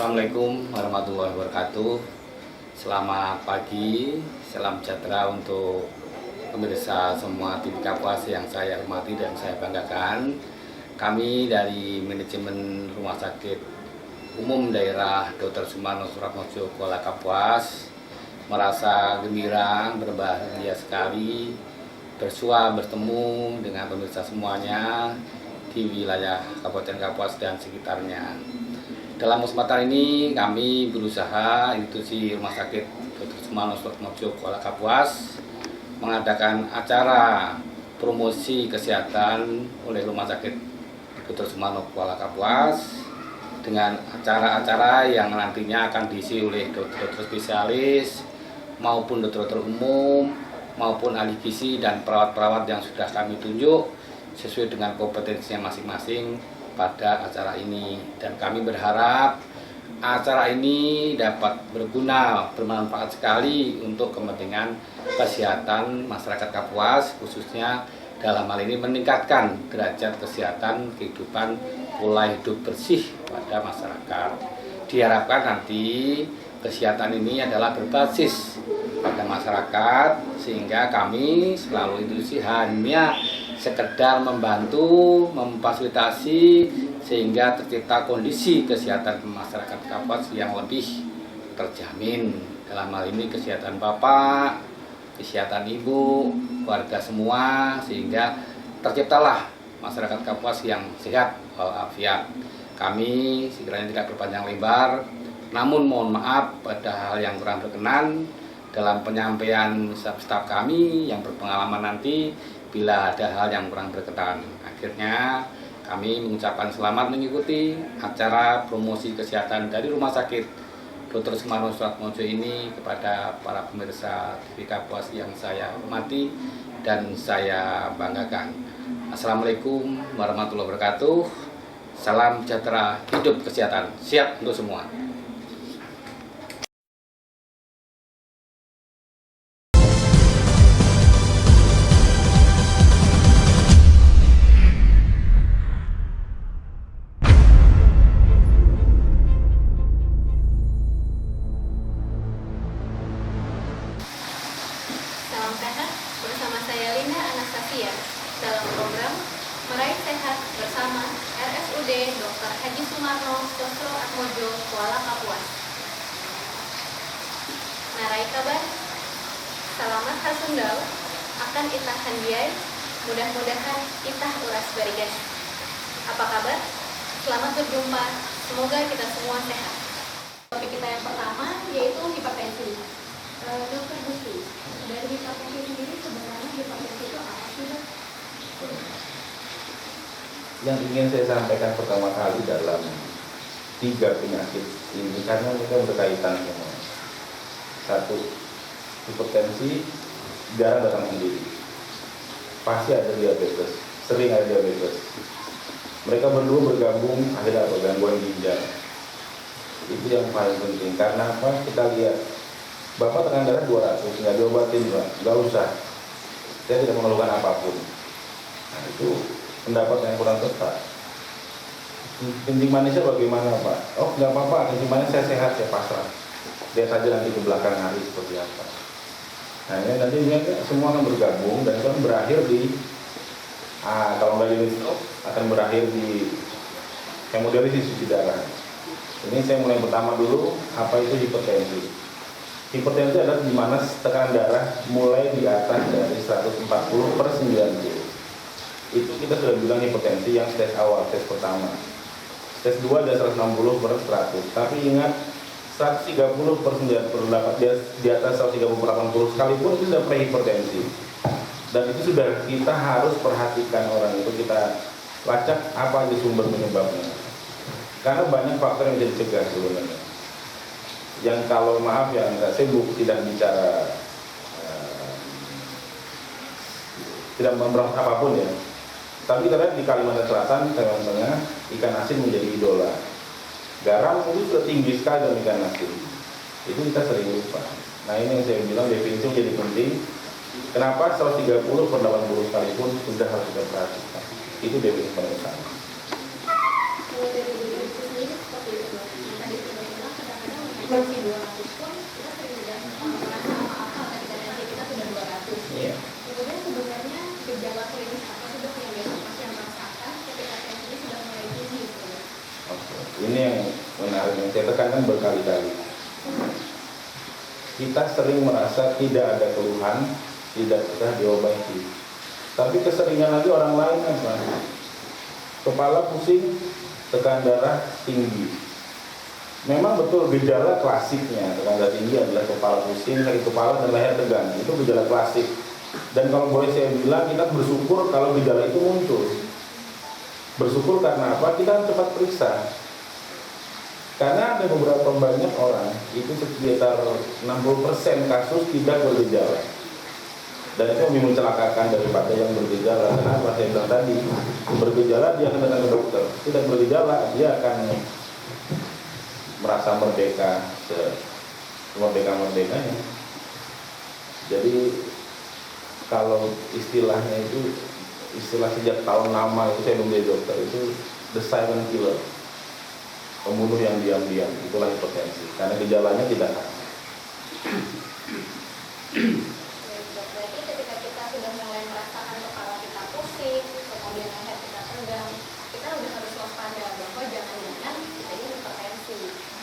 Assalamualaikum warahmatullahi wabarakatuh. Selamat pagi, salam sejahtera untuk pemirsa semua TV Kapuas yang saya hormati dan saya banggakan. Kami dari manajemen Rumah Sakit Umum Daerah Dr. Sumarno Suratmojo Kuala Kapuas merasa gembira, berbahagia sekali bersua bertemu dengan pemirsa semuanya di wilayah Kabupaten Kapuas dan sekitarnya. Dalam kesempatan ini kami berusaha institusi Rumah Sakit Dr. Sumarno Suratmojo Kuala Kapuas mengadakan acara promosi kesehatan oleh Rumah Sakit Dr. Sumarno Kuala Kapuas dengan acara-acara yang nantinya akan diisi oleh dokter spesialis maupun dokter umum maupun ahli gizi dan perawat-perawat yang sudah kami tunjuk sesuai dengan kompetensinya masing-masing pada acara ini, dan kami berharap acara ini dapat berguna, bermanfaat sekali untuk kepentingan kesehatan masyarakat Kapuas, khususnya dalam hal ini meningkatkan derajat kesehatan kehidupan pola hidup bersih pada masyarakat. Diharapkan nanti kesehatan ini adalah berbasis pada masyarakat, sehingga kami selalu institusi hanya sekedar membantu, memfasilitasi sehingga tercipta kondisi kesehatan masyarakat Kapuas yang lebih terjamin. Dalam hal ini kesehatan bapak, kesehatan ibu, keluarga semua, sehingga terciptalah masyarakat Kapuas yang sehat walafiat. Kami sekiranya tidak berpanjang lebar, namun mohon maaf pada hal yang kurang berkenan dalam penyampaian staf kami yang berpengalaman nanti bila ada hal yang kurang berkenan. Akhirnya kami mengucapkan selamat mengikuti acara promosi kesehatan dari Rumah Sakit Dr. Sumarno Suratmojo ini kepada para pemirsa TV Kapuas yang saya hormati dan saya banggakan. Assalamualaikum warahmatullahi wabarakatuh. Salam sejahtera, hidup kesehatan, siap untuk semua. Salam sehat bersama saya Linda Anastasia dalam program Meraih Sehat bersama RSUD Dr. Haji Sumarno Suratmojo Kuala Kapuas. Narai kabar, selamat hasundal akan itah handiai, mudah-mudahan itah uras barigas. Apa kabar? Selamat berjumpa, semoga kita semua sehat. Topik kita yang pertama yaitu hipertensi. Dokter Gusti, dari hipertensi sendiri sebenarnya hipertensi itu apa sih, Dok? Yang ingin saya sampaikan pertama kali dalam 3 penyakit ini, karena mereka berkaitan semua. 1, hipertensi jarang datang sendiri, pasti ada diabetes, sering ada diabetes. Mereka berdua bergabung, akhirnya ada gangguan ginjal. Itu yang paling penting. Karena apa? Kita lihat, Bapak tekanan darah 200, nggak diobatin, Pak, nggak usah. Saya tidak mengeluhkan apapun. Nah, itu pendapat yang kurang tepat. Kencing manisnya bagaimana, Pak? Oh, nggak apa-apa, kencing manis saya sehat, saya pasrah. Lihat saja nanti ke belakang hari seperti apa. Nah, ini nanti semua akan bergabung dan akan berakhir di kalau nggak di stroke, akan berakhir di hemodialisis, cuci darah. Ini saya mulai pertama dulu, apa itu hipertensi? Hipertensi adalah di mana tekanan darah mulai di atas dari 140/90. Itu kita sudah bilang hipertensi yang stage awal, stage pertama. Stage 2 ada 160/100. Tapi ingat, 130/98 di atas 130/80 sekalipun itu sudah prehipertensi. Dan itu sudah kita harus perhatikan orang itu, kita lacak apa aja sumber penyebabnya. Karena banyak faktor yang bisa dicegah sebenarnya. Yang kalau maaf ya nggak sibuk, tidak bicara tidak memberat apapun ya. Tapi kita lihat di Kalimantan Selatan, Kalimantan Tengah, ikan asin menjadi idola. Garam itu sudah tinggi sekali dalam ikan asin. Itu kita sering lupa. Nah, ini yang saya bilang definisi menjadi penting. Kenapa 130/80 sekalipun sudah harus kita perhatikan. Itu definisi paling utama. menarik yang saya tekankan berkali-kali. Kita sering merasa tidak ada keluhan, tidak bisa diobati. Tapi keseringan lagi orang lain apa? Kepala pusing, tekanan darah tinggi. Memang betul gejala klasiknya tekanan darah tinggi adalah kepala pusing, sakit kepala dan leher tegang. Itu gejala klasik. Dan kalau boleh saya bilang, kita bersyukur kalau gejala itu muncul. Bersyukur karena apa? Kita cepat periksa. Karena ada beberapa banyak orang, itu sekitar 60% kasus tidak bergejala. Dan itu lebih mencelakakan daripada yang bergejala. Kenapa? Saya bilang tadi, bergejala dia akan datang ke dokter. Tidak bergejala, dia akan merasa merdeka, merdeka-merdekanya. Jadi kalau istilahnya itu, istilah sejak tahun lama itu saya belum jadi dokter, itu the silent killer, pembunuh yang diam-diam. Itulah hipertensi, karena gejalanya tidak ada. Berarti ketika kita sudah mulai merasakan kepala kita pusing, kemudian leher kita tegang, kita udah harus waspada bahwa jangan-jangan kita ini hipertensi.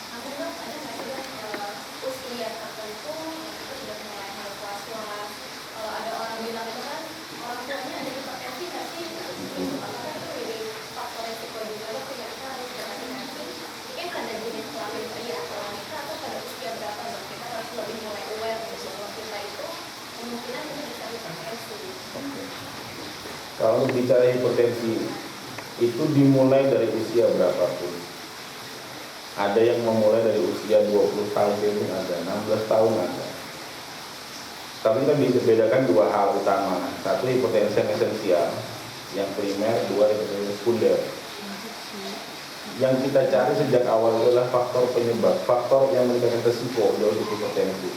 Namun dok, ada nggak sih usia tertentu itu sudah mulai harus was-was? Kalau ada orang bilang itu kan orang tuanya ada hipertensi nggak sih? Itu apakah itu jadi faktor risiko juga dok? Ternyata harus berhati-hati. Mungkin pada jenis kelamin pria atau wanita atau pada usia berapa dok kita harus lebih mulai aware bahwa kita itu kemungkinan kita bisa hipertensi. Kalau bicara hipertensi, itu dimulai dari usia berapapun. Ada yang memulai dari usia 20 tahun, ada 16 tahun ada. Tapi kita bisa bedakan dua hal utama. Satu, hipertensi yang esensial, yang primer. Dua, hipertensi sekunder. Yang kita cari sejak awal adalah faktor penyebab, faktor yang meningkatkan resiko dari hipertensi.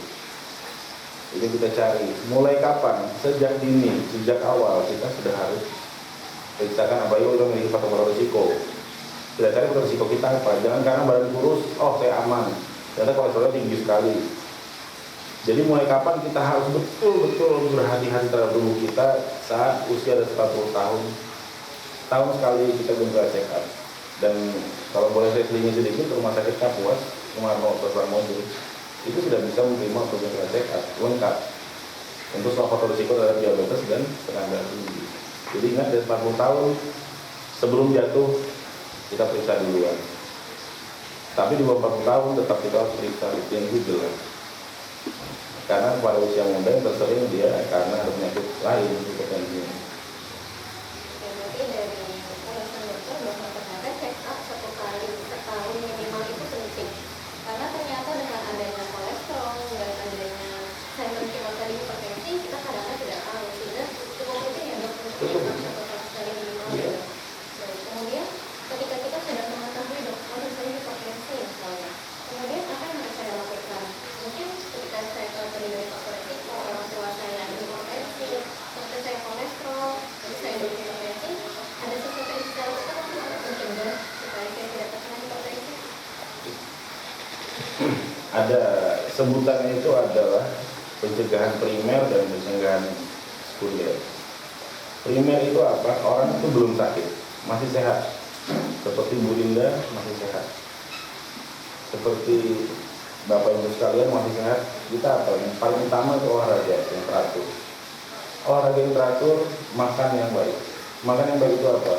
Itu kita cari. Mulai kapan? Sejak dini, sejak awal kita sudah harus periksakan apa itu memiliki faktor risiko. Kita cari faktor risiko kita apa. Jangan karena badan kurus, oh saya aman. Ternyata kolesterolnya tinggi sekali. Jadi mulai kapan kita harus betul-betul berhati-hati terhadap tubuh kita saat usia ada 40 tahun. Tahun sekali kita gelar check up. Dan kalau boleh saya selingi sedikit, rumah sakit Kapuas, rumah mobil, itu sudah bisa menerima gelar check up lengkap untuk soal faktor risiko terhadap diabetes dan tekanan darah tinggi. Jadi ingat, dari 40 tahun sebelum jatuh kita periksa duluan. Tapi di bawah 40 tahun tetap kita harus periksa, itu yang jelas. Karena pada usia muda yang tersering dia karena ada penyakit lain hipertensi. Ya, berarti dari alasan dokter bahwa ternyata check up 1 kali setahun minimal itu penting. Karena ternyata dengan adanya kolesterol dan adanya silent killer tadi hipertensi, kita kadang-kadang tidak tahu. Sehingga cukup penting ya dok untuk check up 1 kali minimal. Yeah. Baik, kemudian ketika kita sudah mengetahui dok, oh saya hipertensi misalnya, kemudian apa yang harus saya lakukan? Mungkin ketika saya tahu dari faktor risiko, orang tua saya ada hipertensi, seperti saya kolesterol, jadi saya ada hipertensi, ada sesuatu yang bisa lakukan untuk mencegah supaya saya tidak terkena hipertensi. Ada sebutannya itu adalah pencegahan primer dan pencegahan sekunder. Primer itu apa? Orang itu belum sakit, masih sehat. Seperti Bu Linda masih sehat. Seperti Bapak Ibu sekalian masih sehat. Kita apa? Yang paling utama itu olahraga yang teratur. Olahraga yang teratur, makan yang baik. Makan yang baik itu apa?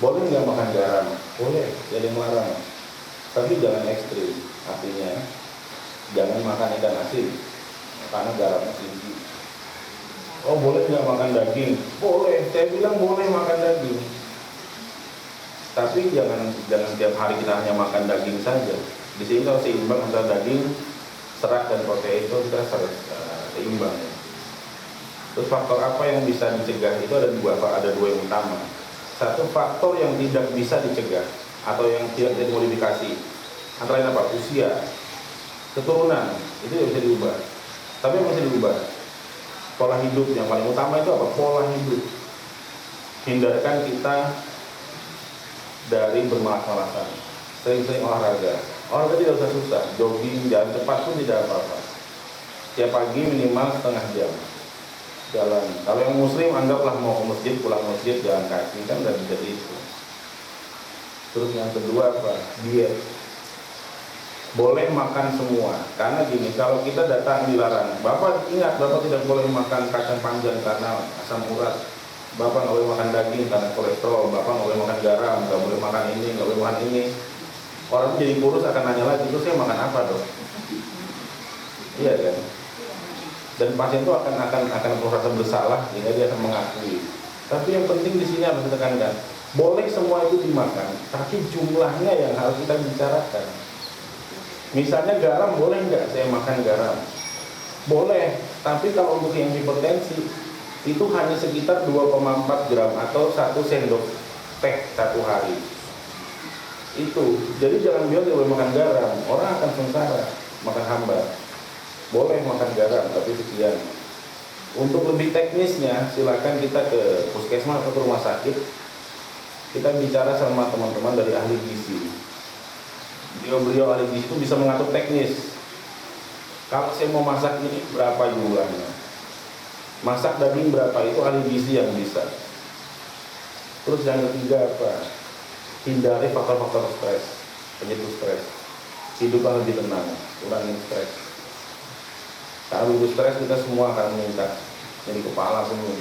Boleh nggak makan garam? Boleh, jadi melarang. Tapi jangan ekstrim. Artinya jangan makan ikan asin karena garamnya tinggi. Oh, boleh nggak makan daging? Boleh, saya bilang boleh makan daging. Tapi jangan tiap hari kita hanya makan daging saja. Di sini kalau seimbang antara daging, serat dan protein itu kita seimbang. Terus faktor apa yang bisa dicegah? Itu ada dua yang utama. Satu, faktor yang tidak bisa dicegah atau yang tidak bisa dimodifikasi. Antara lain apa? Usia, keturunan, itu tidak bisa diubah. Tapi yang bisa diubah, pola hidup yang paling utama itu apa? Pola hidup. Hindarkan kita dari bermalas-malasan, sering-sering olahraga. Olahraga tidak usah susah, jogging, jalan cepat pun tidak apa-apa. Tiap pagi minimal setengah jam jalan. Kalau yang muslim anggaplah mau ke masjid, pulang masjid jalan kaki, kan udah bisa itu. Terus yang kedua apa? Diet. boleh makan semua. Karena gini, kalau kita datang dilarang, Bapak ingat, Bapak tidak boleh makan kacang panjang karena asam urat, Bapak nggak boleh makan daging karena kolesterol, Bapak nggak boleh makan garam, nggak boleh makan ini, nggak boleh makan ini. Orang jadi kurus akan nanya lagi, terus saya makan apa dong? Iya kan? Dan pasien itu akan merasa bersalah, sehingga dia akan mengakui. Tapi yang penting di sini harus ditekankan, boleh semua itu dimakan, tapi jumlahnya yang harus kita bicarakan. Misalnya garam, boleh nggak saya makan garam? Boleh, tapi kalau untuk yang hipertensi itu hanya sekitar 2,4 gram atau 1 sendok teh satu hari. Itu, jadi jangan bilang tidak boleh makan garam, orang akan sengsara makan hambar. Boleh makan garam, tapi sekian. Untuk lebih teknisnya, silakan kita ke puskesmas atau ke rumah sakit. Kita bicara sama teman-teman dari ahli gizi. Beliau ahli gizi itu bisa mengatur teknis. Kalau saya mau masak ini berapa jumlahnya? Masak daging berapa, itu ahli gizi yang bisa. Terus yang ketiga apa? Hindari faktor-faktor stres, penyebab stres. Hiduplah lebih tenang, kurangi stres. Kalau hidup stres kita semua akan meningkat, jadi kepala penuh.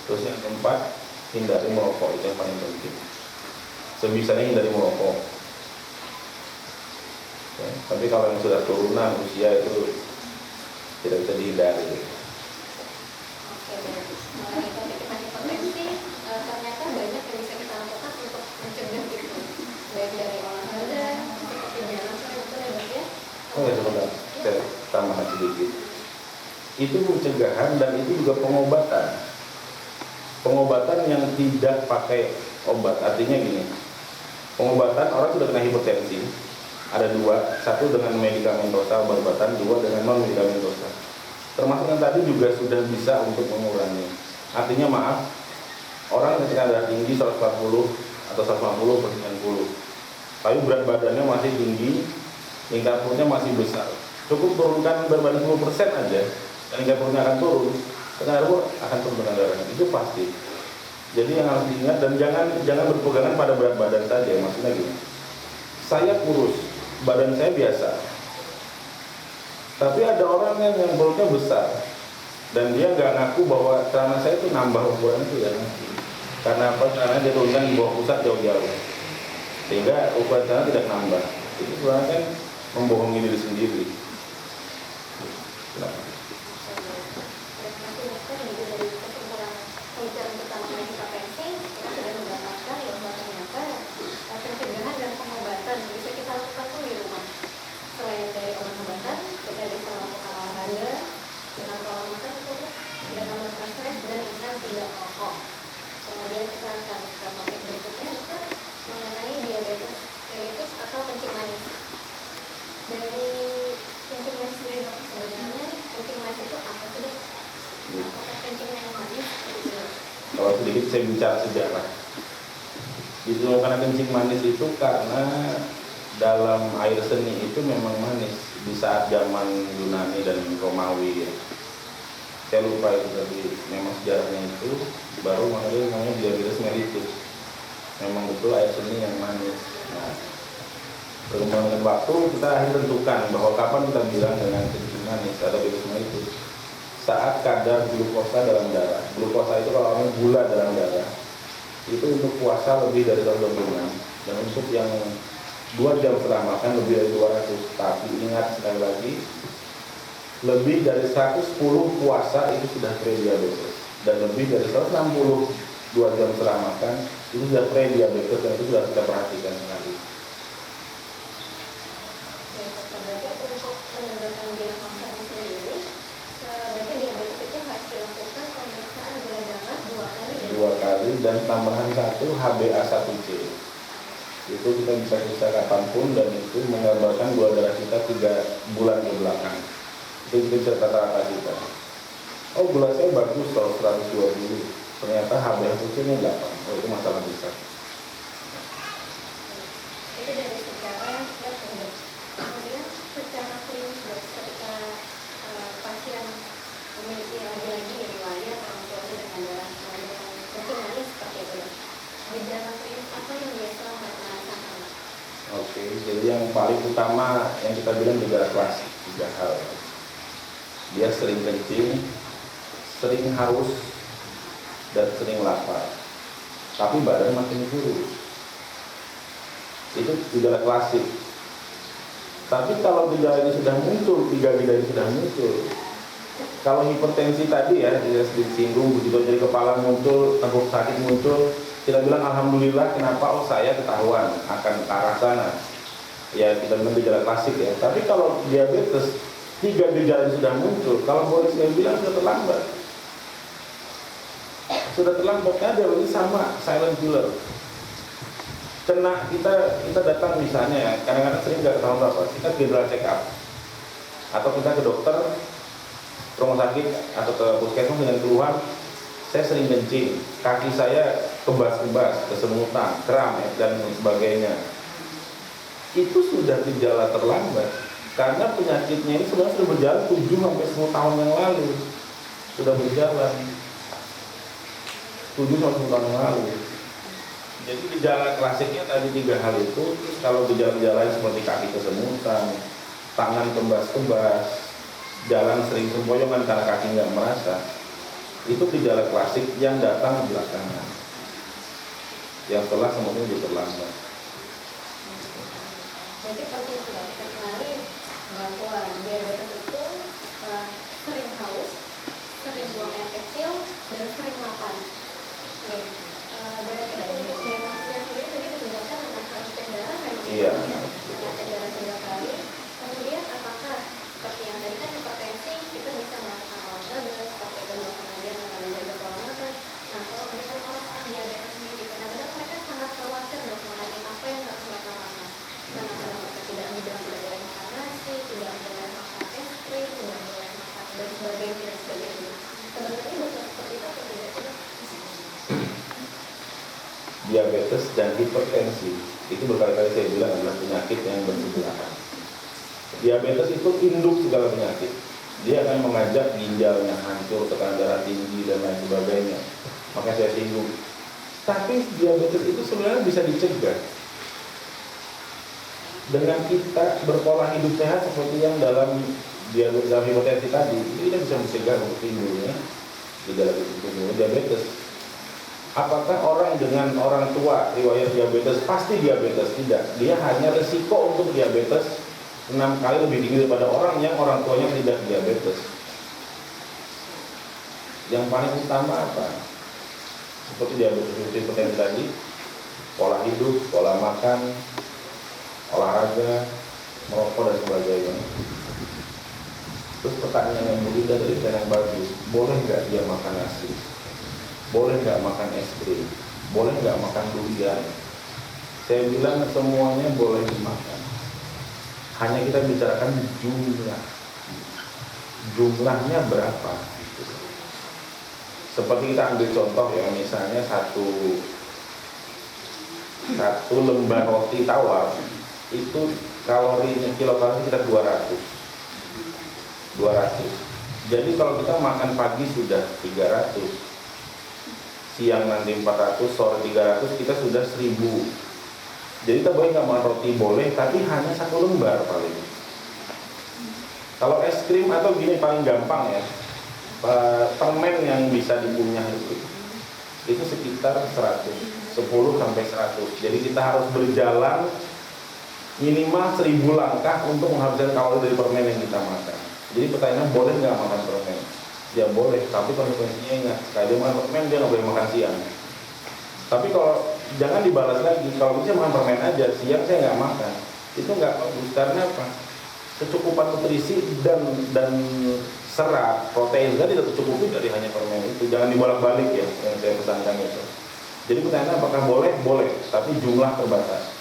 Terus yang keempat, hindari merokok, itu yang paling penting. Sebisanya hindari merokok. Ya, tapi kalau yang sudah turunan usia itu tidak bisa dihindari. Oke, baik. Mengenai topik kita hipertensi, ternyata banyak yang bisa kita lakukan untuk mencegah itu, baik dari olahraga, seperti jalan sore, betul ya dok ya? Oh ya sebentar, saya tambahkan sedikit. Itu pencegahan dan itu juga pengobatan. Pengobatan yang tidak pakai obat, artinya gini. Pengobatan orang sudah kena hipertensi, ada dua, satu dengan medikamentosa obat-obatan, dua dengan non medikamentosa. Termasuk yang tadi juga sudah bisa untuk mengurangi. Artinya maaf, orang ketika darah tinggi 140 atau 150 per 90, tapi berat badannya masih tinggi, tingkat perutnya masih besar. Cukup turunkan berat badan 10% aja, dan tingkat perutnya akan turun, tekanan darah akan turun tekanan darahnya, itu pasti. Jadi yang harus diingat, dan jangan berpegangan pada berat badan saja. Maksudnya gini, saya kurus, badan saya biasa, tapi ada orang yang perutnya besar dan dia nggak ngaku bahwa celana saya itu nambah ukuran itu ya. Karena apa? Karena dia turunkan di bawah pusat jauh-jauh, sehingga ukuran celana tidak nambah. Itu sebenarnya kan membohongi diri sendiri. Kenapa? Terima kasih dokter. Jadi dari kesimpulan pembicaraan kita mengenai hipertensi, kita sudah mendapatkan bahwa ternyata pencegahan dan pengobatan bisa kita lakukan pun di rumah. Selain dari obat-obatan, kita bisa melakukan olahraga dengan pola makan itu dengan stres dan ingat tidak merokok. Kemudian kita akan ke topik berikutnya dokter mengenai diabetes mellitus atau kencing manis. Dari kencing manis sendiri dokter, sebenarnya kencing manis itu apa sih dok? Apakah kencing yang manis? Kalau sedikit saya bicara sejarah. Itu karena kencing manis itu karena dalam air seni itu memang manis di saat zaman Yunani dan Romawi ya. Saya lupa itu tadi, memang sejarahnya itu baru makanya namanya diabetes mellitus. Memang betul air seni yang manis. Nah, perkembangan waktu kita akhirnya tentukan bahwa kapan kita bilang dengan kencing manis atau diabetes mellitus. Saat kadar glukosa dalam darah. Glukosa itu kalau namanya gula dalam darah. Itu untuk puasa lebih dari 126 dan untuk yang 2 jam setelah makan lebih dari 200. Tapi ingat sekali lagi, lebih dari 110 puasa itu sudah prediabetes, dan lebih dari 160 2 jam setelah makan itu sudah prediabetes, dan itu sudah kita perhatikan sekali. Berarti untuk menegakkan diagnosa sendiri, berarti diabetes itu harus dilakukan pemeriksaan gula darah 2 kali. 2 kali dan tambahan 1 HbA1c. Itu kita bisa periksa kapanpun dan itu menggambarkan gula darah kita 3 bulan ke belakang. Itu kita bisa rata-rata kita. Oh, gula saya bagus kalau 120, ternyata HbA1c nya 8. Oh, itu masalah besar. Itu dari secara dokter. Kemudian secara klinis ketika pasien memiliki lagi-lagi riwayat orang tuanya dengan darah kencing manis seperti itu, gejala klinis apa yang biasa merasakan? Oke, jadi yang paling utama yang kita bilang gejala klasik 3 hal. Dia sering kencing, sering haus, dan sering lapar. Tapi badan makin kurus. Itu gejala klasik. Tapi kalau gejala ini sudah muncul, 3 gejala ini sudah muncul. Kalau hipertensi tadi ya, tidak disinggung, begitu jadi kepala muncul, tengkuk sakit muncul, kita bilang alhamdulillah kenapa saya ketahuan akan ke arah sana. Ya kita bilang gejala klasik ya. Tapi kalau diabetes 3 gejala sudah muncul, kalau boleh saya bilang sudah terlambat. Sudah terlambat, karena diabetes sama silent killer. Kena kita datang misalnya ya, kadang-kadang sering nggak tahu apa, kita general check up atau kita ke dokter, rumah sakit atau ke puskesmas dengan keluhan, saya sering kencing, kaki saya kebas-kebas, kesemutan, kram dan sebagainya. Itu sudah gejala terlambat karena penyakitnya ini sebenarnya sudah berjalan 7 sampai 10 tahun yang lalu. Sudah berjalan 7 sampai 10 tahun yang lalu. Jadi gejala klasiknya tadi 3 hal itu. Terus kalau gejala-gejala lain seperti kaki kesemutan, tangan kebas-kebas, jalan sering sempoyongan karena kaki nggak merasa, itu gejala klasik yang datang belakangan, yang setelah semuanya jadi terlambat. Jadi seperti itu ya, kita kenali bahwa diabetes itu sering haus, sering buang air kecil, dan sering lapar. Oke. Berarti dari diagnosisnya sendiri tadi ditunjukkan dengan harus cek darah memang Iya. cek darah 3 kali. Kemudian apakah seperti yang tadi kan hipertensi kita bisa melakukan olahraga seperti itu kemudian menjaga pola makan. Nah kalau misalkan orang diabetes sendiri kadang-kadang mereka sangat khawatir dok mengenai apa yang harus mereka makan. Kadang-kadang mereka tidak boleh makan nasi, tidak boleh makan es krim, tidak boleh makan dan sebagainya. Sebenarnya betul seperti itu atau tidak sih? Diabetes dan hipertensi itu berkali-kali saya bilang adalah penyakit yang bersebelahan. Diabetes itu induk segala penyakit. Dia akan mengajak ginjalnya hancur, tekanan darah tinggi dan lain sebagainya. Maka saya singgung. Tapi diabetes itu sebenarnya bisa dicegah dengan kita berpola hidup sehat seperti yang dalam hipertensi tadi. Kita bisa mencegah untuk timbulnya diabetes. Apakah orang dengan orang tua riwayat diabetes pasti diabetes? Tidak. Dia hanya resiko untuk diabetes 6 kali lebih tinggi daripada orang yang orang tuanya tidak diabetes. Yang paling utama apa? Seperti diabetes hipertensi tadi, pola hidup, pola makan, olahraga, merokok dan sebagainya. Terus pertanyaan yang berbeda dari yang bagus, boleh nggak dia makan nasi? Boleh nggak makan es krim? Boleh nggak makan durian? Saya bilang semuanya boleh dimakan. Hanya kita bicarakan jumlah. Jumlahnya berapa? Seperti kita ambil contoh ya, misalnya satu lembar roti tawar itu kalorinya, kilokalori kita 200. Jadi kalau kita makan pagi sudah 300, siang nanti 400, sore 300, kita sudah 1000. Jadi kita boleh nggak makan roti? Boleh, tapi hanya 1 lembar paling. Kalau es krim atau gini paling gampang ya, permen yang bisa dikunyah itu sekitar 100, 10 sampai 100. Jadi kita harus berjalan minimal 1000 langkah untuk menghabiskan kalori dari permen yang kita makan. Jadi pertanyaannya, boleh nggak makan permen? Ya boleh, tapi konsekuensinya ingat, sekali dia makan permen dia nggak boleh makan siang. Tapi kalau jangan dibalas lagi, kalau bisa makan permen aja, siang saya nggak makan, itu nggak bagus. Karena apa? Kecukupan nutrisi dan serat, protein kan tidak tercukupi dari hanya permen itu. Jangan dibolak-balik ya, yang saya pesankan itu. Jadi pertanyaan apakah boleh? Boleh, tapi jumlah terbatas.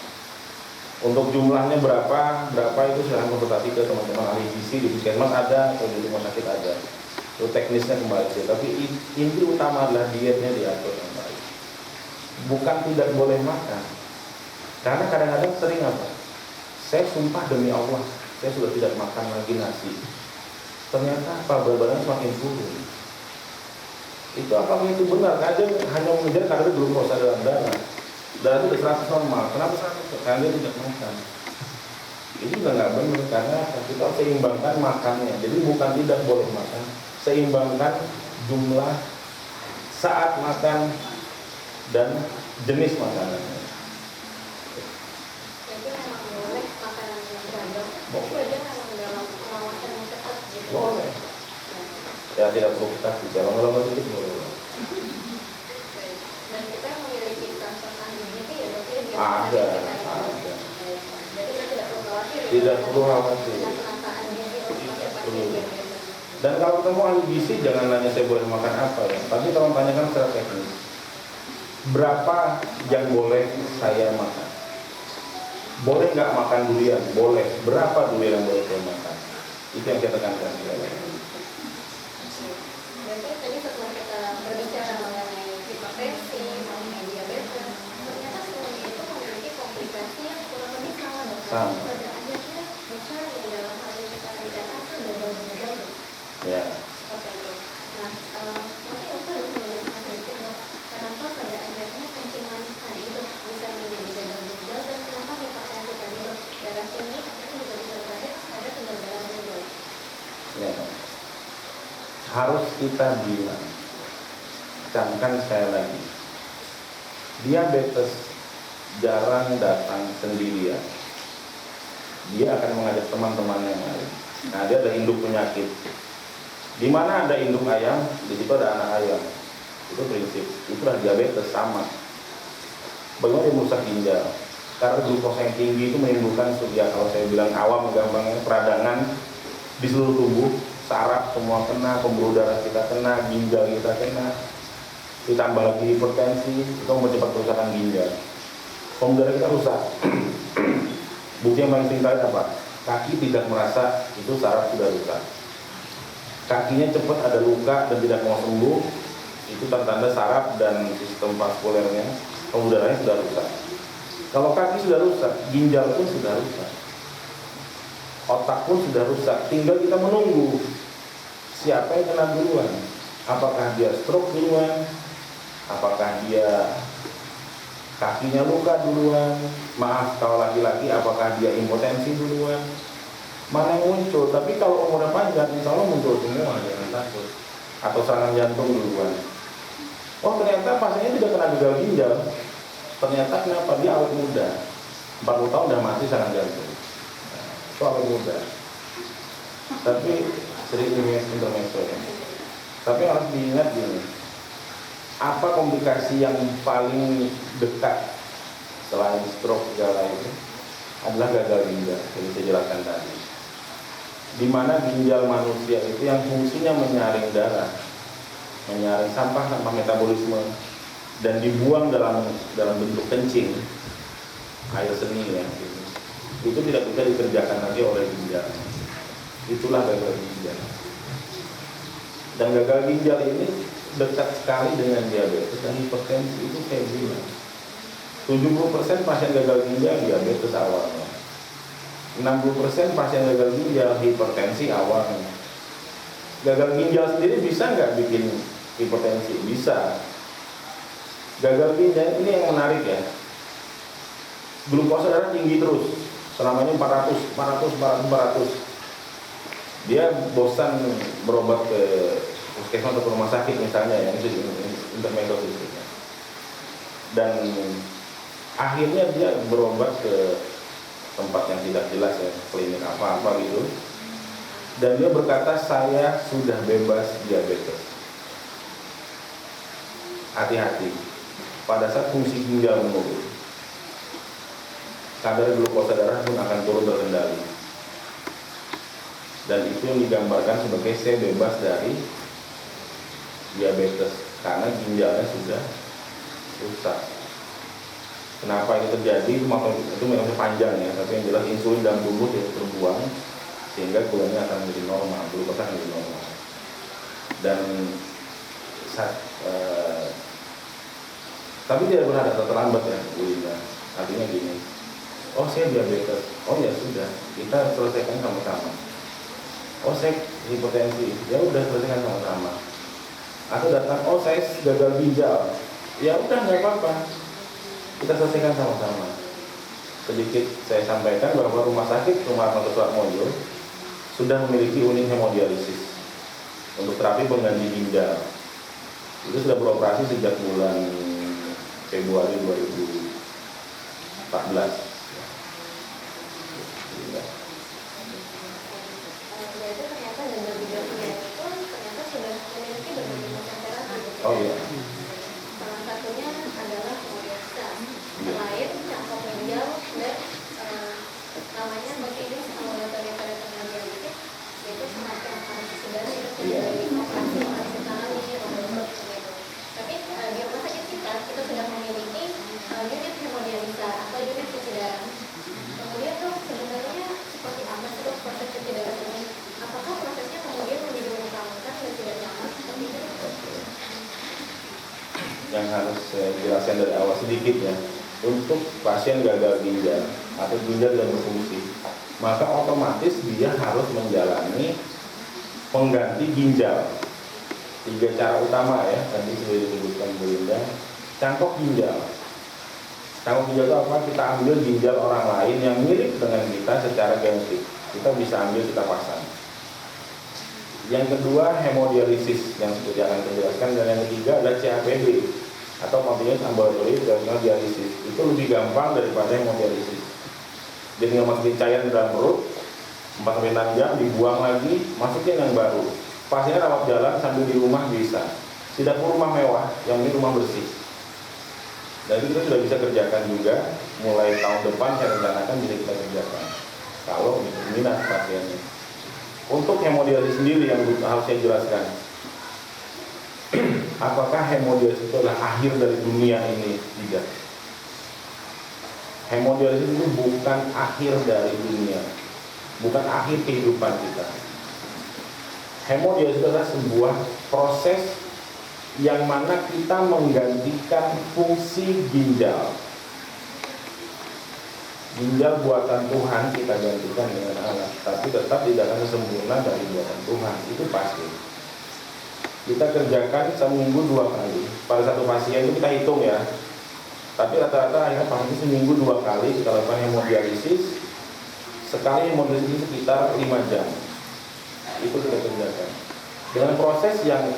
Untuk jumlahnya berapa itu silahkan konsultasi ke teman-teman ahli gizi di puskesmas ada atau di rumah sakit ada. Itu teknisnya kembali sih. Tapi inti utama adalah dietnya diatur yang baik. Bukan tidak boleh makan. Karena kadang-kadang sering apa? Saya sumpah demi Allah, saya sudah tidak makan lagi nasi. Ternyata apa? Berat badan semakin turun. Itu apakah itu benar? Kadang hanya mengejar karena belum proses dalam darah. darah itu udah 100 normal. Kenapa 100? Karena dia tidak makan. Ini juga nggak benar, karena kita harus seimbangkan makannya. Jadi bukan tidak boleh makan, seimbangkan jumlah saat makan dan jenis makanannya. Jadi memang boleh makanan yang beragam, Boleh. itu aja memang dalam pengawasan yang ketat gitu. Boleh. Ya tidak perlu kita bicara lama-lama sedikit boleh. Dan kita memiliki contoh ahlinya itu ya dokter yang Ada. Jadi kita tidak perlu khawatir. Tidak perlu khawatir. Dengan penataan gizi untuk Tidak pasien perlu. diabetes. Dan kalau ketemu ahli gizi jangan nanya saya boleh makan apa ya, tapi tolong tanyakan secara teknis. Berapa yang boleh saya makan? Boleh nggak makan durian? Boleh. Berapa durian yang boleh saya makan? Itu yang kita tekankan. Berarti tadi setelah kita berbicara mengenai hipertensi, mengenai diabetes, ternyata semuanya itu memiliki komplikasi yang kurang lebih sama dok. Sama. Pada akhirnya besar ya dalam hal yang kita bicarakan itu gagal-gagal dok. Ya. Seperti itu. Nah, mungkin dokter harus menjelaskan sedikit dok, kenapa pada akhirnya kencing manis tadi dok bisa menjadi gagal-gagal dan kenapa hipertensi tadi dok darah tinggi akhirnya juga bisa berakhir pada kegagalan ginjal. Ya. Harus kita bilang, camkan sekali lagi, diabetes jarang datang sendirian. Dia akan mengajak teman-teman yang lain. Nah, dia ada induk penyakit. Di mana ada induk ayam, di situ ada anak ayam. Itu prinsip. Itulah diabetes sama. Bagaimana dia merusak ginjal? Karena glukosa yang tinggi itu menimbulkan, ya kalau saya bilang awam gampangnya, peradangan di seluruh tubuh. Saraf semua kena, pembuluh darah kita kena, ginjal kita kena, ditambah lagi hipertensi, itu mempercepat kerusakan ginjal. Pembuluh darah kita rusak. Bukti yang paling singkat apa? Kaki tidak merasa itu saraf sudah rusak. Kakinya cepat ada luka dan tidak mau sembuh, itu tanda saraf dan sistem vaskulernya, pembuluh darahnya sudah rusak. Kalau kaki sudah rusak, ginjal pun sudah rusak. Otak pun sudah rusak, tinggal kita menunggu siapa yang kena duluan. Apakah dia stroke duluan, apakah dia kakinya luka duluan, maaf kalau laki-laki apakah dia impotensi duluan, mana yang muncul. Tapi kalau umurnya panjang, insya Allah muncul semua, jangan takut. Atau serangan jantung duluan. Oh ternyata pasiennya tidak kena gagal ginjal, ternyata kenapa? Dia awet muda, 40 tahun udah mati serangan jantung. Soal muda, tapi sering intermezzo ya. Tapi harus diingat gini, apa komplikasi yang paling dekat selain stroke segala itu adalah gagal ginjal. Jadi saya jelaskan tadi, di mana ginjal manusia itu yang fungsinya menyaring darah, menyaring sampah metabolisme dan dibuang dalam bentuk kencing, air seni ya. Itu tidak bisa dikerjakan nanti oleh ginjal. Itulah gagal ginjal. Dan gagal ginjal ini dekat sekali dengan diabetes dan hipertensi. Itu saya bilang 70% pasien gagal ginjal diabetes awalnya, 60% pasien gagal ginjal hipertensi awalnya. Gagal ginjal sendiri bisa nggak bikin hipertensi? Bisa. Gagal ginjal ini yang menarik ya, glukosa darah tinggi terus selamanya 400. Dia bosan berobat ke puskesmas atau ke rumah sakit misalnya ya, itu intermezzo itu. Dan akhirnya dia berobat ke tempat yang tidak jelas ya, klinik apa-apa gitu. Dan dia berkata saya sudah bebas diabetes. Hati-hati, pada saat fungsi ginjal menurun, kadar glukosa darah pun akan turun terkendali. Dan itu yang digambarkan sebagai saya bebas dari diabetes karena ginjalnya sudah rusak. Kenapa ini terjadi? Itu memang panjang ya, tapi yang jelas insulin dalam tubuh tidak terbuang sehingga gulanya akan menjadi normal, glukosa akan menjadi normal. Dan tapi tidak pernah ada terlambat ya, Bu Ina. Artinya gini, oh saya diabetes, oh ya sudah, kita selesaikan sama-sama. Oh saya hipertensi, ya udah selesaikan sama-sama. Atau datang, oh saya gagal ginjal, ya udah nggak apa-apa. kita selesaikan sama-sama. Sedikit saya sampaikan bahwa Rumah Sakit Rumah Harapan Suatmojo sudah memiliki unit hemodialisis untuk terapi pengganti ginjal. Itu sudah beroperasi sejak bulan Februari 2014. Berarti ternyata gangguan ginjal itu ternyata sudah memiliki berbagai macam terapi. Oh iya. Salah satunya adalah hemodialisis. Selain cangkok ginjal dan namanya Bacillus ambulatoria peritoneal, yaitu semacam operasi sedang itu sudah operasi tangan ini robot gitu. Tapi di rumah sakit kita sudah memiliki unit hemodialisa atau unit cuci darah. Kemudian tuh sebenarnya seperti apa sih dok proses cuci darah ini? Apakah prosesnya kemudian menjadi mengutamakan dan tidak nyaman seperti itu? Yang harus saya jelaskan dari awal sedikit ya, untuk pasien gagal ginjal atau ginjal tidak berfungsi, maka otomatis dia harus menjalani pengganti ginjal. 3 cara utama ya, tadi sudah disebutkan Bu Linda. Cangkok ginjal. Cangkok ginjal itu apa? Kita ambil ginjal orang lain yang mirip dengan kita secara genetik. Kita bisa ambil, kita pasang. Yang kedua hemodialisis yang seperti akan saya jelaskan, dan yang ketiga adalah CAPD atau continuous ambulatory peritoneal dialisis. Itu lebih gampang daripada hemodialisis. Jadi tinggal masukin cairan dalam perut 4-6 jam, dibuang lagi, masukin yang baru. Pasiennya rawat jalan sambil di rumah bisa. Tidak perlu rumah mewah, yang ini rumah bersih. Dan itu kita sudah bisa kerjakan juga. Mulai tahun depan saya rencanakan bisa kita kerjakan kalau minat pasiennya. Untuk hemodialisis sendiri yang harus saya jelaskan, apakah hemodialisis itu adalah akhir dari dunia ini? Tidak. Hemodialisis itu bukan akhir dari dunia, bukan akhir kehidupan kita. Hemodialisis adalah sebuah proses yang mana kita menggantikan fungsi ginjal. Ginjal buatan Tuhan kita gantikan dengan alat, tapi tetap tidak akan sempurna dari buatan Tuhan. Itu pasti. Kita kerjakan seminggu 2 kali. Pada satu pasien itu kita hitung ya. Tapi rata-rata akhirnya pasien seminggu 2 kali kita lakukan hemodialisis. Sekali hemodialisis sekitar 5 jam. Itu kita kerjakan. Dengan proses yang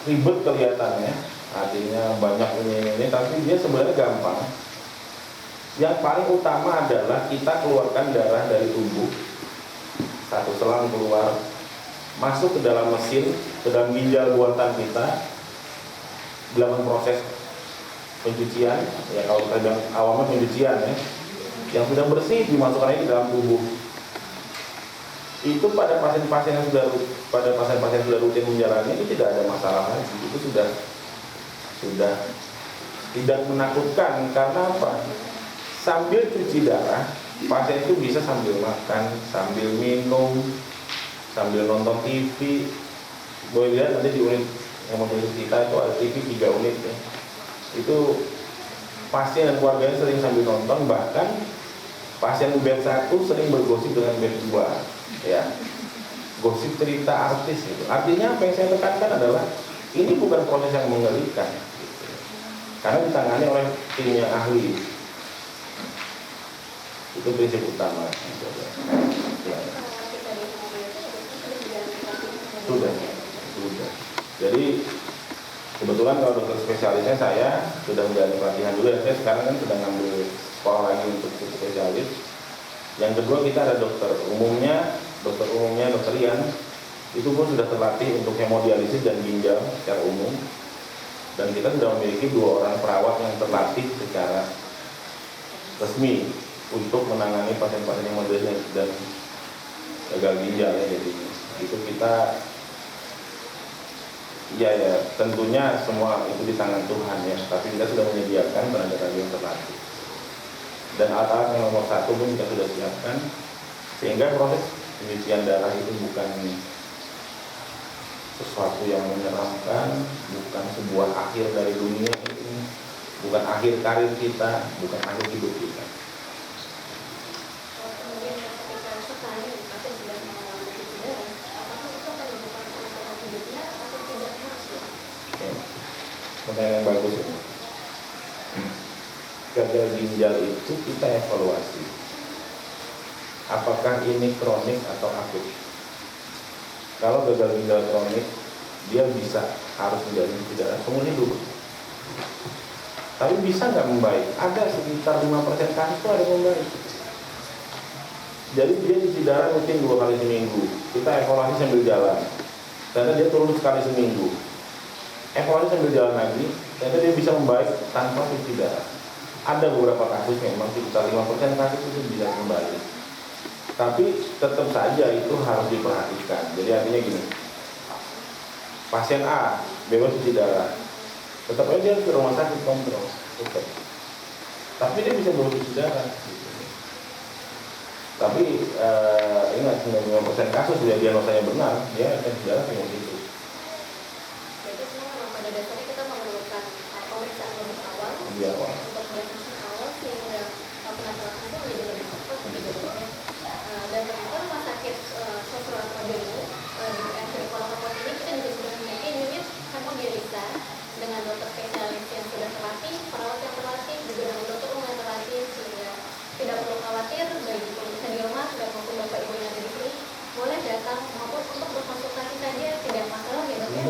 ribet kelihatannya, artinya banyak ini, tapi dia sebenarnya gampang. Yang paling utama adalah kita keluarkan darah dari tubuh, satu selang keluar, masuk ke dalam mesin, ke dalam ginjal buatan kita, dilakukan proses pencucian, ya kalau kita bilang awalnya pencucian ya, yang sudah bersih dimasukkan lagi ke dalam tubuh. Itu pada pasien-pasien yang sudah rutin menjalani itu tidak ada masalah lagi. Itu sudah tidak menakutkan. Karena apa? Sambil cuci darah, pasien itu bisa sambil makan, sambil minum, sambil nonton TV. Boleh lihat nanti di unit hemodialisis kita itu ada TV 3 unit ya. Itu pasien dan keluarganya sering sambil nonton, bahkan pasien bed 1 sering bergosip dengan bed 2 ya, gosip cerita artis gitu. Artinya apa yang saya tekankan adalah ini bukan proses yang mengerikan gitu. Karena ditangani oleh tim yang ahli. Itu prinsip utama. Ya. Sudah. Jadi kebetulan kalau dokter spesialisnya saya sudah menjalani pelatihan dulu ya. Saya sekarang kan sedang ngambil sekolah lagi untuk spesialis. Yang kedua kita ada dokter umumnya, dokter Ian, itu pun sudah terlatih untuk hemodialisis dan ginjal secara umum. Dan kita sudah memiliki 2 orang perawat yang terlatih secara resmi untuk menangani pasien-pasien hemodialisis dan gagal ginjal ya. Jadi itu kita ya tentunya semua itu di tangan Tuhan ya, tapi kita sudah menyediakan tenaga yang terlatih. Dan alat-alat yang nomor 1 pun kita sudah siapkan, sehingga proses pencucian darah itu bukan sesuatu yang menyeramkan, bukan sebuah akhir dari dunia ini, bukan akhir karir kita, bukan akhir hidup kita. Kemudian ketika sekali pasien sudah mengalami cuci darah, apakah itu akan merupakan hidupnya atau tidak harus? Pertanyaan yang bagus itu. Gagal ginjal itu kita evaluasi. Apakah ini kronik atau akut? Kalau gagal ginjal kronik, dia harus menjadi darah seumur hidup. Tapi bisa nggak membaik? Ada sekitar 5% kasus itu ada yang membaik. Jadi dia cuci darah rutin 2 kali seminggu. Kita evaluasi sambil jalan. Ternyata dia turun sekali seminggu. Evaluasi sambil jalan lagi, ternyata dia bisa membaik tanpa cuci darah. Ada beberapa kasus memang sekitar 5% kasus itu bisa kembali. Tapi tetap saja itu harus diperhatikan. Jadi artinya gini, pasien A bebas cuci darah, tetap aja dia ke rumah sakit kontrol, tetap. Tapi dia bisa bebas cuci darah. Tapi ingat 95% kasus dia diagnosanya benar, dia akan cuci darah seumur hidup. Jadi semua memang pada dasarnya kita memerlukan pemeriksaan lebih awal. Di awal. Untuk diagnosis awal sehingga penanganan itu menjadi lebih cepat begitu ya. Dan ternyata rumah sakit Sosro atau Demo di RSUD Purwokerto ini kita juga sudah memiliki unit hemodialisa dengan dokter spesialis yang sudah terlatih, perawat yang terlatih, juga dengan dokter umum yang terlatih, sehingga tidak perlu khawatir bagi pemirsa di rumah dan maupun bapak ibu yang ada di sini boleh datang maupun untuk berkonsultasi saja, tidak masalah ya dok ya.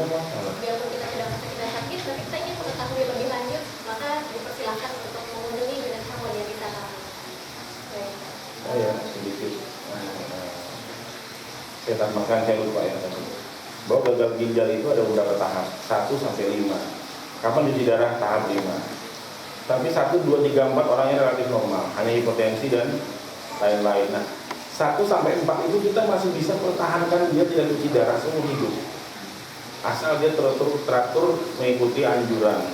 Biarpun kita tidak merasa kita sakit, tapi kita ingin mengetahui lebih lanjut, maka dipersilakan untuk mengunjungi unit hemodialisa kami. Baik. Ya sedikit. Saya tambahkan, saya lupa ya tadi. Bahwa gagal ginjal itu ada beberapa tahap, 1 sampai 5. Kapan cuci darah? Tahap 5. Tapi 1, 2, 3, 4 orangnya relatif normal, hanya hipotensi dan lain-lain. Nah, 1 sampai 4 itu kita masih bisa pertahankan dia tidak cuci darah seumur hidup. Asal dia teratur mengikuti anjuran.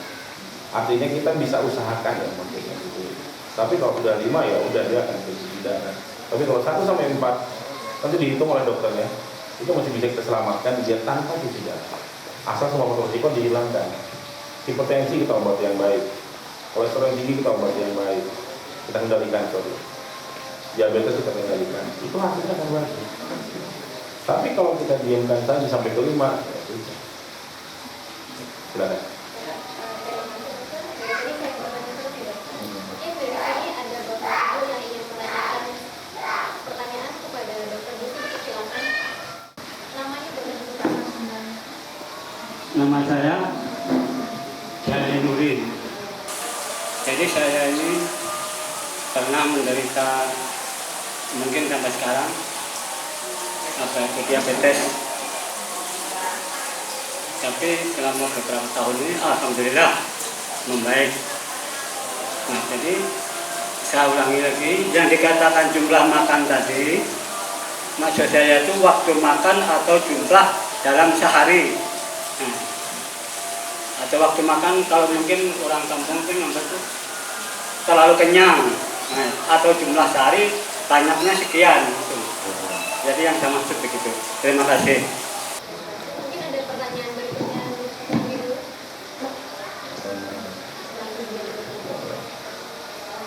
Artinya kita bisa usahakan ya maksudnya gitu. Tapi kalau sudah 5 ya udah dia akan cuci darah. Tapi kalau 1 sampai 4 nanti dihitung oleh dokternya, itu masih bisa kita selamatkan dia tanpa cuci darah. Asal semua faktor risiko dihilangkan. Hipertensi kita obati yang baik, kolesterol tinggi kita obati yang baik, kita kendalikan diabetes kita kendalikan, itu hasilnya akan bagus. Tapi kalau kita diamkan saja sampai ke 5, ya susah. Silakan. Nama saya Jali Nurin. Jadi saya ini pernah menderita mungkin sampai sekarang diabetes. Tapi selama beberapa tahun ini alhamdulillah membaik. Nah, jadi saya ulangi lagi yang dikatakan jumlah makan tadi, maksud saya itu waktu makan atau jumlah dalam sehari. Atau waktu makan kalau mungkin orang kampung itu ngambil tuh terlalu kenyang, atau jumlah sehari banyaknya sekian gitu. Jadi yang saya maksud begitu. Terima kasih. Mungkin ada pertanyaan berikutnya.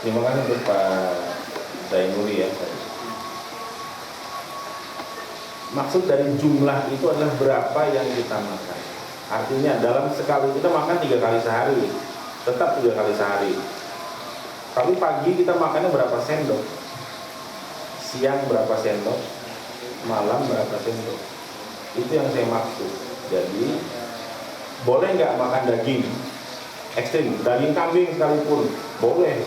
Terima kasih untuk Pak Zainuri ya. Maksud dari jumlah itu adalah berapa yang kita makan. Artinya dalam sekali kita makan 3 kali sehari, tetap 3 kali sehari. Tapi pagi kita makannya berapa sendok, siang berapa sendok, malam berapa sendok. Itu yang saya maksud. Jadi boleh nggak makan daging ekstrim, daging kambing sekalipun boleh.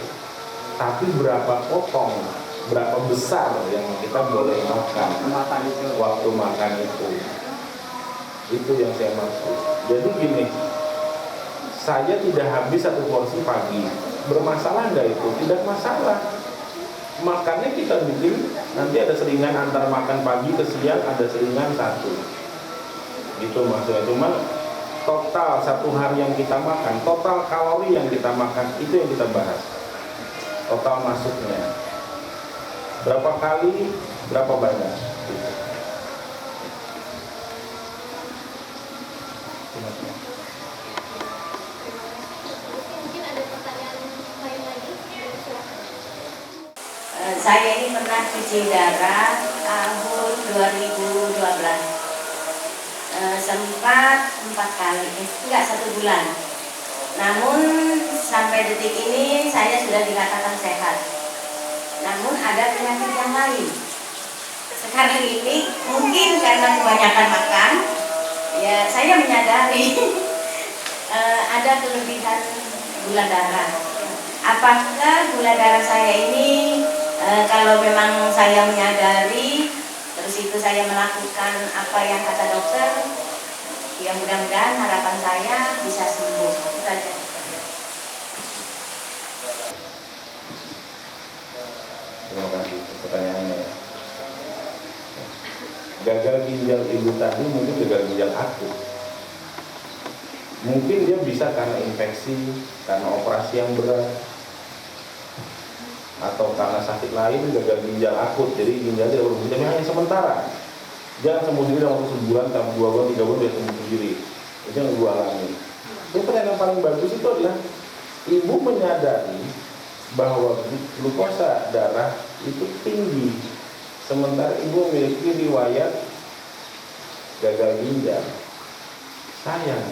Tapi berapa potong, berapa besar yang kita boleh makan waktu makan itu yang saya maksud. Jadi gini, saya tidak habis 1 porsi pagi, bermasalah nggak itu? Tidak masalah. Makannya kita bikin, nanti ada selingan antar makan pagi ke siang, ada selingan 1. Itu maksudnya. Cuman total 1 hari yang kita makan, total kalori yang kita makan, itu yang kita bahas. Total masuknya berapa kali, berapa banyak gitu. Mungkin ada pertanyaan lain lagi? Saya ini pernah cuci darah tahun 2012. Sempat 4 kali, enggak 1 bulan. Namun sampai detik ini saya sudah dikatakan sehat. Namun ada penyakit yang lain. Sekarang ini mungkin karena kebanyakan makan, ya saya menyadari ada kelebihan gula darah. Apakah gula darah saya ini kalau memang saya menyadari, terus itu saya melakukan apa yang kata dokter, ya mudah-mudahan harapan saya bisa sembuh. Itu aja. Terima kasih pertanyaannya. Gagal ginjal ibu tadi mungkin gagal ginjal akut. Mungkin dia bisa karena infeksi, karena operasi yang berat, atau karena sakit lain gagal ginjal akut. Jadi ginjalnya berfungsi tapi hanya sementara. Jangan sembuh sendiri dalam waktu sebulan, 2 bulan, 3 bulan dia sembuh sendiri. Itu yang gue alami. Itu pertanyaan yang paling bagus itu adalah ibu menyadari bahwa glukosa darah itu tinggi, sementara ibu memiliki riwayat gagal ginjal. Sayang,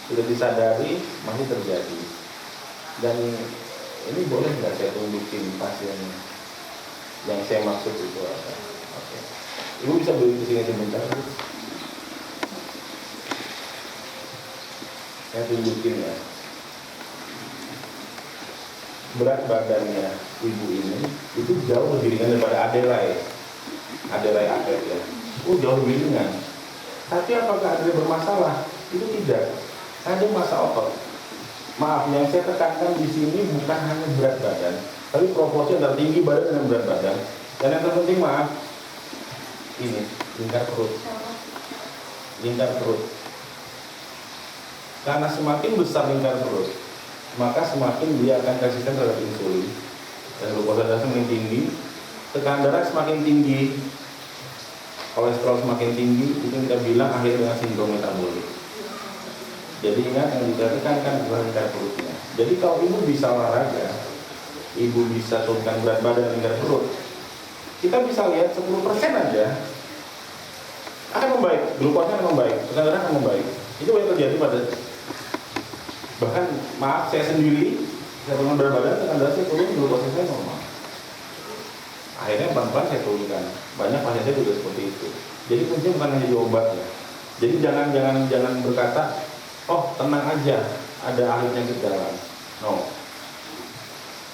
sudah disadari masih terjadi. Dan ini boleh nggak saya tunjukin pasien yang saya maksud itu apa? Oke. Ibu bisa beli di sini sebentar. Saya tunjukin ya. Berat badannya ibu ini itu jauh lebih ringan daripada Adelai atlet ya. Jauh lebih ringan. Tapi apakah Adelai bermasalah? Itu tidak. Ada masa otot. Maaf, yang saya tekankan di sini bukan hanya berat badan, tapi proporsi antara tinggi badan dengan berat badan. Dan yang terpenting maaf, ini lingkar perut. Karena semakin besar lingkar perut, maka semakin dia akan resisten terhadap insulin dan glukosa darah semakin tinggi, tekanan darah semakin tinggi, kolesterol semakin tinggi. Itu kita bilang akhir dengan sindrom metabolik. Jadi ingat yang ditekan kan adalah lingkar perutnya. Jadi kalau ibu bisa olahraga, ibu bisa turunkan berat badan lingkar perut, kita bisa lihat 10% aja akan membaik, glukosa akan membaik, tekanan darah akan membaik. Itu yang terjadi pada, bahkan maaf saya sendiri, saya turun berat badan, tekanan darah saya turun, glukosa saya normal. Akhirnya pelan-pelan saya turunkan. Banyak pasien saya juga seperti itu. Jadi kuncinya bukan hanya di obatnya. Jadi jangan berkata, oh tenang aja, ada ahli penyakit dalam. No.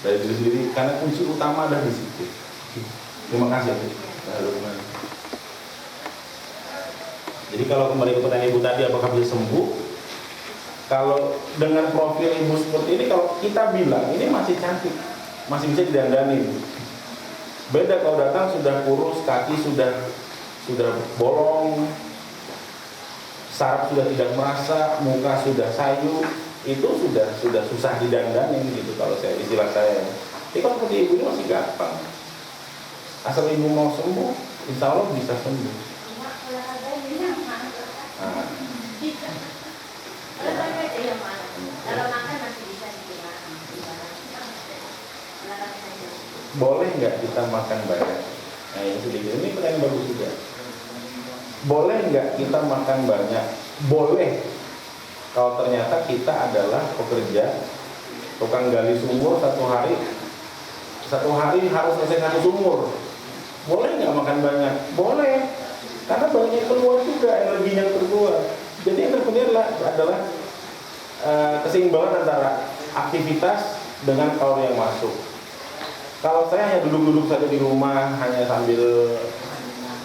Dari diri sendiri, karena kunci utama ada di situ. Terima kasih. Jadi kalau kembali ke pertanyaan ibu tadi, apakah bisa sembuh? Kalau dengan profil ibu seperti ini, kalau kita bilang ini masih cantik, masih bisa didandanin. Beda kalau datang sudah kurus, kaki sudah bolong, saraf sudah tidak merasa, muka sudah sayu, itu sudah susah didandanin gitu kalau saya istilah saya. Tapi kalau seperti ibu ini masih gampang. Asal ibu mau sembuh, insya Allah bisa sembuh. Nah. Boleh nggak kita makan banyak? Nah ini sedikit, ini pertanyaan bagus juga. Boleh nggak kita makan banyak? Boleh. Kalau ternyata kita adalah pekerja tukang gali sumur, satu hari harus selesai 1 sumur. Boleh nggak makan banyak? Boleh. Karena banyak keluar juga, energinya keluar. Jadi yang terpenting adalah keseimbangan antara aktivitas dengan kalori yang masuk. Kalau saya hanya duduk-duduk saja di rumah, hanya sambil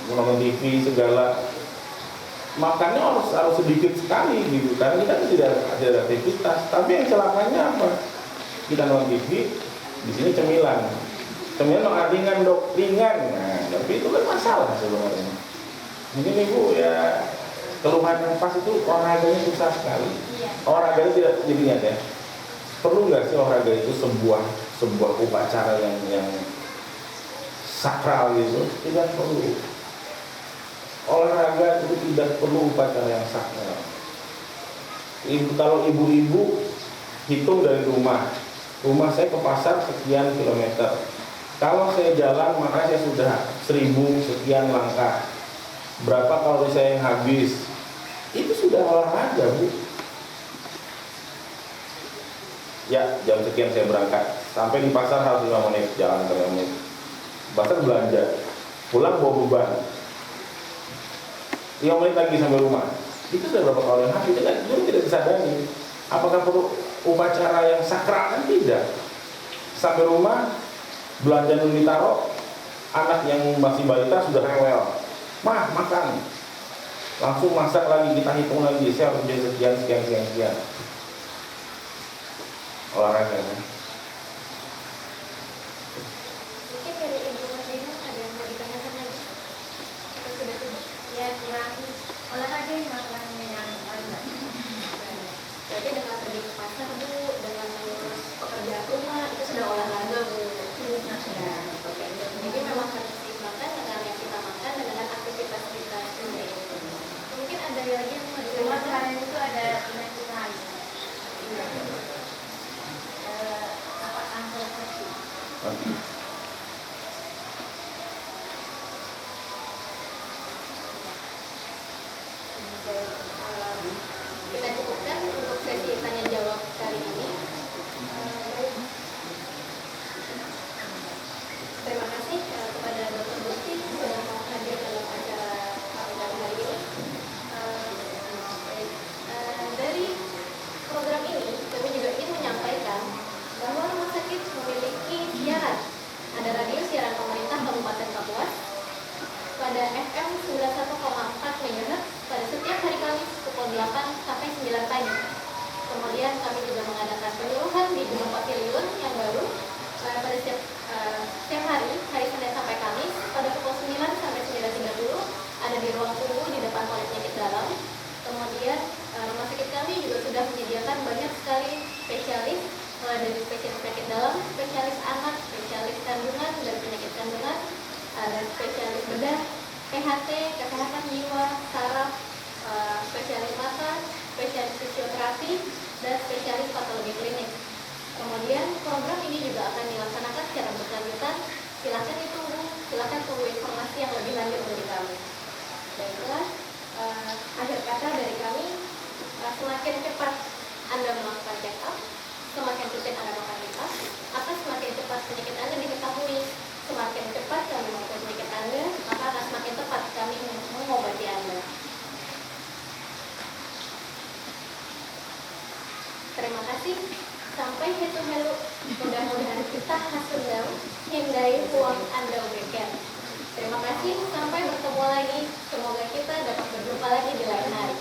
menonton TV segala, makannya harus sedikit sekali gitu, karena kita tidak ada aktivitas. Tapi yang celakanya apa? Kita nonton TV, di sini cemilan ringan dok, ringan. Nah, tapi itu kan masalah sebenarnya. Mungkin ibu ya keluhan yang pas itu olahraganya susah sekali. Olahraganya tidak jadi ingat ya. Perlu nggak sih olahraga itu sebuah upacara yang sakral gitu? Tidak perlu. Olahraga itu tidak perlu upacara yang sakral. Kalau ibu-ibu hitung dari rumah saya ke pasar sekian kilometer. Kalau saya jalan maka saya sudah 1000 sekian langkah. Berapa kalori saya yang habis? Itu sudah olahraga, Bu. ya jam sekian saya berangkat, sampai di pasar harus 5 menit, jalan 5 menit, pasar belanja, pulang bawa beban, 5 menit lagi sampai rumah. Itu sudah berapa kali yang habis, itu kan dulu tidak disadari. Apakah perlu upacara yang sakral? Kan tidak. Sampai rumah, belanja dulu ditaruh, anak yang masih balita sudah rewel, mah makan, langsung masak lagi, kita hitung lagi, saya harus jadi sekian. Olahraga kan? Mungkin dari Ibu Marlina ada yang mau ditanyakan lagi? Atau sudah cukup? Ya kurang olahraga makannya yang banyak. Berarti dengan pergi ke pasar Bu, dengan mengurus pekerjaan rumah, itu sudah olahraga Bu. Oke, jadi memang harus diseimbangkan dengan yang kita makan dan dengan aktivitas kita sendiri. Mungkin ada lagi yang mau Cuma ditanyakan? kemarin itu ada penyakit lain. Apa kanker hati? Kita cukupkan untuk sesi tanya jawab kali ini. Terima kasih kepada Dr. Gusti sudah mau hadir dalam acara kami hari ini. Dari program ini kami juga ingin menyampaikan bahwa rumah sakit memiliki siaran. Ada radio siaran pemerintah Kabupaten Kapuas pada FM 91,4 MHz pada setiap hari Kamis pukul 8 sampai 9 pagi. Kemudian kami juga mengadakan penyuluhan di Gedung Pavilion yang baru pada setiap hari Senin sampai Kamis pada pukul 9 sampai 9.30 ada di ruang tunggu di depan Poliklinik Dalam. Kemudian rumah sakit kami juga sudah menyediakan banyak sekali spesialis, mulai dari spesialis penyakit dalam, spesialis anak, spesialis kandungan dan penyakit kandungan, ada spesialis bedah, PHT, kesehatan jiwa, saraf, spesialis mata, spesialis fisioterapi, dan spesialis patologi klinik. Kemudian program ini juga akan dilaksanakan secara berkelanjutan. Silakan ditunggu, silakan tunggu informasi yang lebih lanjut dari kami. Baiklah, akhir kata dari kami, semakin cepat Anda melakukan check up, semakin rutin Anda melakukan check up, akan semakin cepat penyakit Anda diketahui. Semakin cepat kami mengetahui penyakit Anda, maka akan semakin tepat kami mengobati Anda. Terima kasih. Sampai hello. Mudah-mudahan kita hasilnya hindari uang Anda berikan. Terima kasih. Sampai bertemu lagi. Semoga kita dapat berjumpa lagi di lain hari.